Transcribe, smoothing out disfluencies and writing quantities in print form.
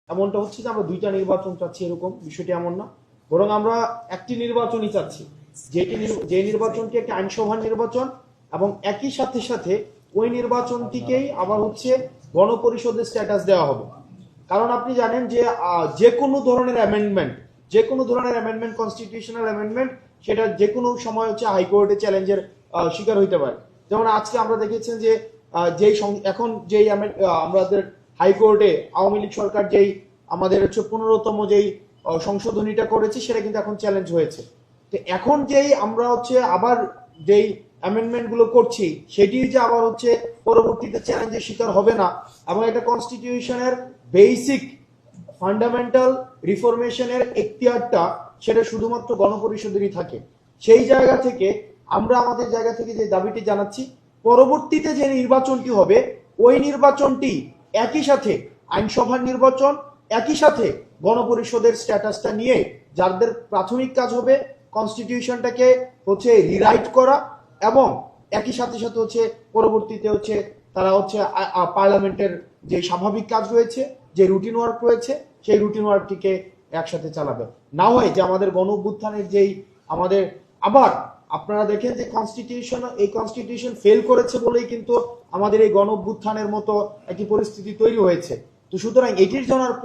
এমনটা হচ্ছে যে আমরা দুইটা নির্বাচন চাচ্ছি, এরকম বিষয়টি এমন না, বরং আমরা একটি নির্বাচনই চাচ্ছি, যে নির্বাচনটি একটি আইনসভার নির্বাচন, এবং একই সাথে সাথে ওই নির্বাচনটিকেই আবার হচ্ছে গণপরিষদের স্ট্যাটাস দেওয়া হবে। কারণ আপনি জানেন যে যে কোনো ধরনের অ্যামেন্ডমেন্ট, কনস্টিটিউশনাল অ্যামেন্ডমেন্ট, সেটা যে কোনো সময় হচ্ছে হাইকোর্টে চ্যালেঞ্জের শিকার হইতে পারে। যেমন আজকে আমরা দেখেছেন যে এখন যেই আমাদের হাইকোর্টে আওয়ামী লীগ সরকার যেই আমাদের হচ্ছে 15তম যেই সংশোধনীটা করেছে, সেটা কিন্তু এখন চ্যালেঞ্জ হয়েছে। তো এখন যেই আমরা হচ্ছে আবার যেই অ্যামেন্ডমেন্ট গুলো করছি, সেটি যে আবার হচ্ছে পরবর্তীতে চ্যালেঞ্জের শিকার হবে না, এবং একটা কনস্টিটিউশনের বেসিক ফান্ডামেন্টাল রিফরমেশনের এখতিয়ারটা সেটা শুধুমাত্র গণপরিষদেরই থাকে। সেই জায়গা থেকে আমরা আমাদের জায়গা থেকে যে দাবিটি জানাচ্ছি, পরবর্তীতে যে নির্বাচনটি হবে ওই নির্বাচনটি একই সাথে আইনসভার নির্বাচন, একই সাথে গণপরিষদের স্ট্যাটাসটা নিয়ে যাদের প্রাথমিক কাজ হবে কনস্টিটিউশনটাকে হচ্ছে রিরাইট করা, এবং একই সাথে সাথে হচ্ছে পরবর্তীতে হচ্ছে তারা হচ্ছে পার্লামেন্টের যে স্বাভাবিক কাজ রয়েছে, যে রুটিন ওয়ার্ক রয়েছে, সেই রুটিন ওয়ার্কটিকে একসাথে চালাবে। না হয় যে আমাদের গণ অভ্যুত্থানের যেই আমাদের আবার আপনারা দেখেন যে কনস্টিটিউশন ফেল করেছে বলেই কিন্তু আমাদের এই গণ অভ্যুত্থানের মতো একটি পরিস্থিতি তৈরি হয়েছে। তো সুতরাং এটির জন্য আর